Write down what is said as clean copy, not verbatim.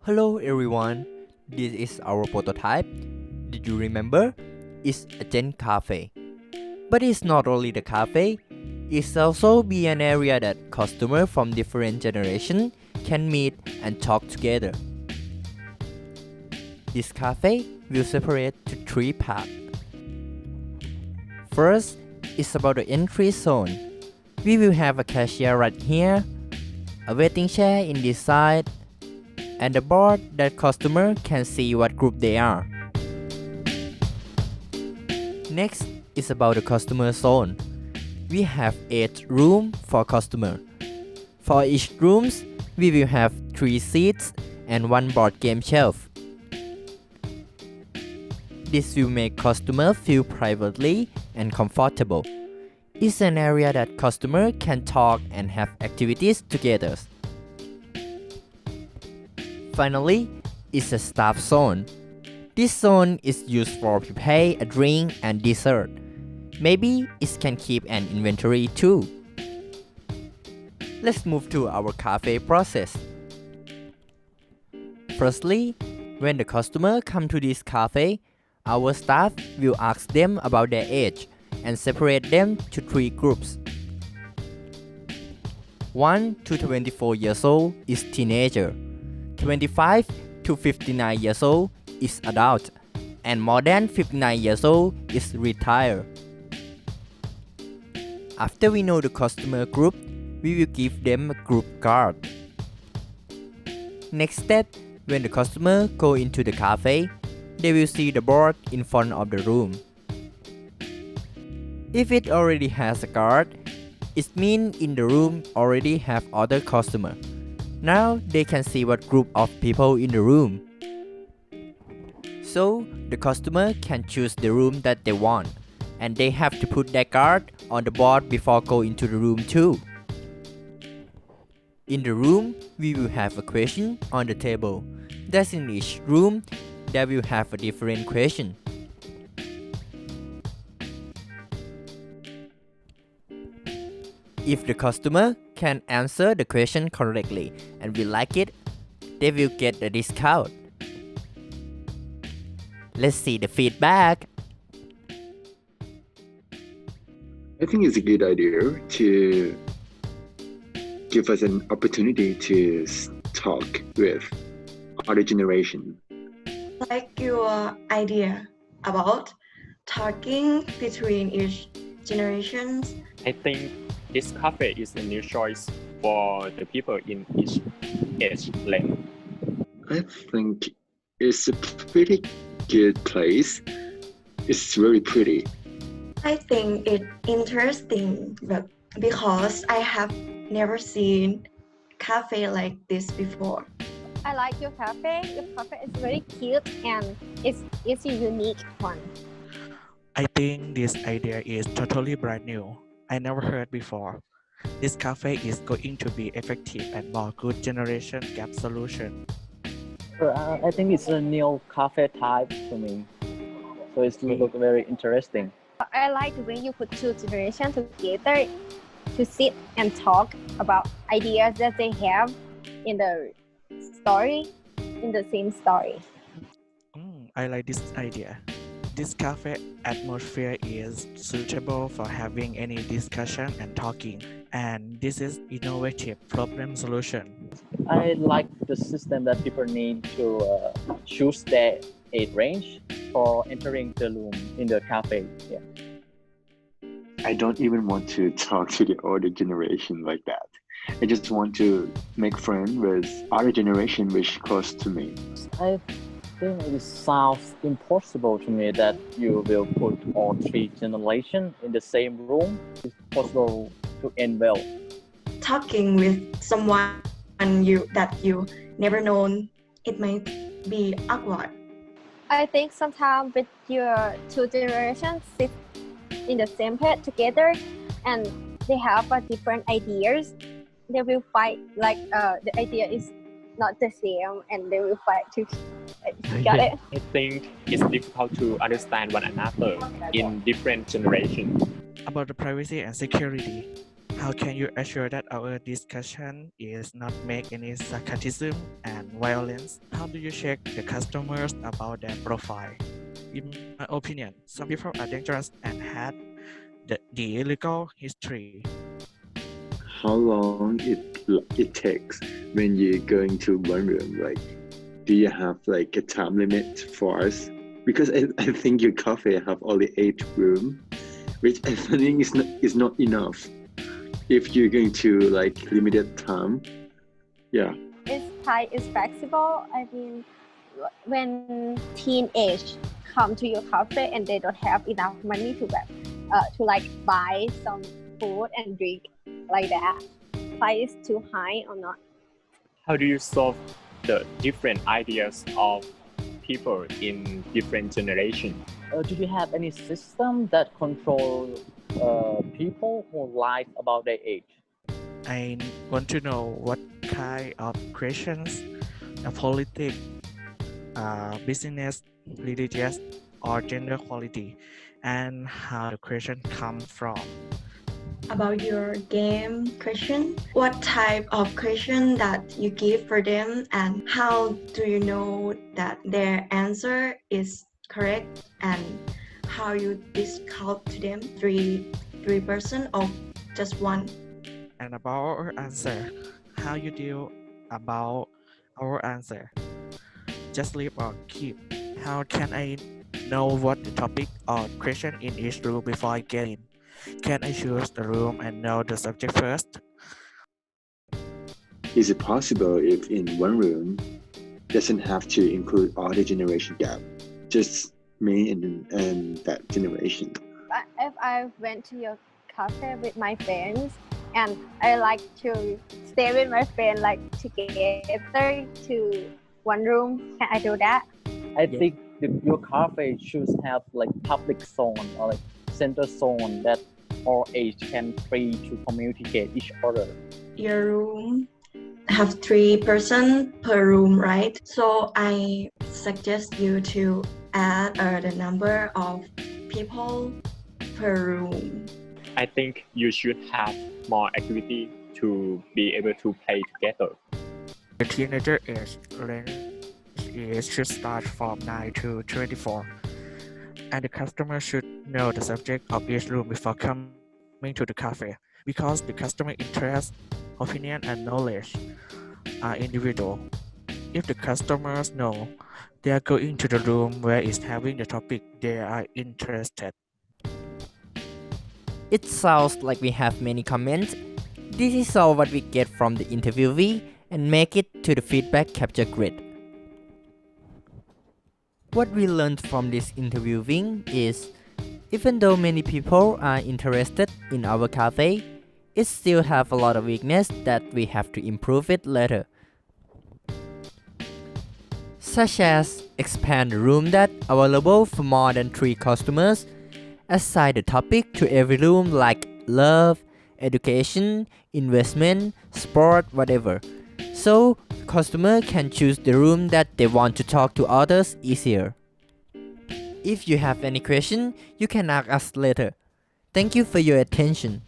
Hello everyone, this is our prototype. Did you remember? It's a GenCafe. But it's not only the cafe, it's also be an area that customers from different generations can meet and talk together. This cafe will separate to three parts. First, it's about the entry zone. We will have a cashier right here, a waiting chair in this side, and a board that customer can see what group they are. Next is about the customer zone. We have 8 rooms for customer. For each rooms, we will have 3 seats and 1 board game shelf. This will make customer feel privately and comfortable. It's an area that customer can talk and have activities together. Finally, is a staff zone. This zone is used for prepare a drink and dessert. Maybe it can keep an inventory too. Let's move to our cafe process. Firstly, when the customer come to this cafe, our staff will ask them about their age and separate them to 3 groups. 1 to 24 years old is teenager. 25 to 59 years old is adult, and more than 59 years old is retired. After we know the customer group, we will give them a group card. Next step, when the customer go into the cafe, they will see the board in front of the room. If it already has a card, it means in the room already have other customer. Now they can see what group of people in the room. So the customer can choose the room that they want, and they have to put their card on the board before go into the room too. In the room, we will have a question on the table. Thus in each room, there will have a different question. If the customer can answer the question correctly and we like it, they will get a discount. Let's see the feedback. I think it's a good idea to give us an opportunity to talk with other generation. Like your idea about talking between each generations. I think this cafe is a new choice for the people in each age length. I think it's a pretty good place. It's very pretty. I think it interesting because I have never seen cafe like this before. I like your cafe. Your cafe is very cute and it's a unique one. I think this idea is totally brand new. I never heard before. This cafe is going to be effective and more good generation gap solution. I think it's a new cafe type to me. So it looks very interesting. I like the way you put 2 generations together to sit and talk about ideas that they have in the story, in the same story. I like this idea. This cafe atmosphere is suitable for having any discussion and talking, and this is innovative problem solution. I like the system that people need to choose their age range for entering the room in the cafe. Yeah. I don't even want to talk to the older generation like that. I just want to make friends with other generation which close to me. I think it sounds impossible to me that you will put all 3 generations in the same room. It's possible to end well. Talking with someone that you never known, it might be awkward. I think sometimes with your 2 generations sit in the same page together and they have different ideas, they will fight like the idea is not the same and they will fight to got it. I think it's difficult to understand one another in different generations. About the privacy and security, How can you assure that our discussion is not make any sarcasm and violence? How do you check the customers about their profile? In my opinion, some people are dangerous and had the illegal history. How long it takes when you go into one room? Like, do you have like a time limit for us? Because I think your cafe have only 8 room, which I think is not enough. If you're going to like limited time, yeah. It's Thai is flexible. I mean, when teenage come to your cafe and they don't have enough money to like buy some food and drink like that, price too high or not? How do you solve the different ideas of people in different generations? Do you have any system that control people who lie about their age? I want to know what kind of questions, politics, business, religious, or gender quality, and how the question come from. About your game question, what type of question that you give for them, and how do you know that their answer is correct, and how you discount to them three person or just one? And about our answer, how you deal about our answer. Just leave or keep. How can I know what the topic or question in each room before I get in? Can I choose the room and know the subject first? Is it possible if in one room doesn't have to include all the generation gap, just me and that generation? If I went to your cafe with my friends and I like to stay with my friend like together to one room, can I do that? I think your cafe should have like public zone or like center zone that all age can free to communicate each other. Your room have 3 person per room, right? So I suggest you to add the number of people per room. I think you should have more activity to be able to play together. The teenager age range should start from 9 to 24, and the customer should know the subject of each room before coming to the cafe, because the customer interest, opinion, and knowledge are individual. If the customers know they are going to the room where is having the topic they are interested. It sounds like we have many comments. This is all what we get from the interviewee and make it to the feedback capture grid. What we learned from this interviewing is, even though many people are interested in our cafe, it still have a lot of weakness that we have to improve it later. Such as expand the room that available for more than 3 customers, assign the topic to every room like love, education, investment, sport, whatever. So the customer can choose the room that they want to talk to others easier. If you have any question, you can ask us later. Thank you for your attention.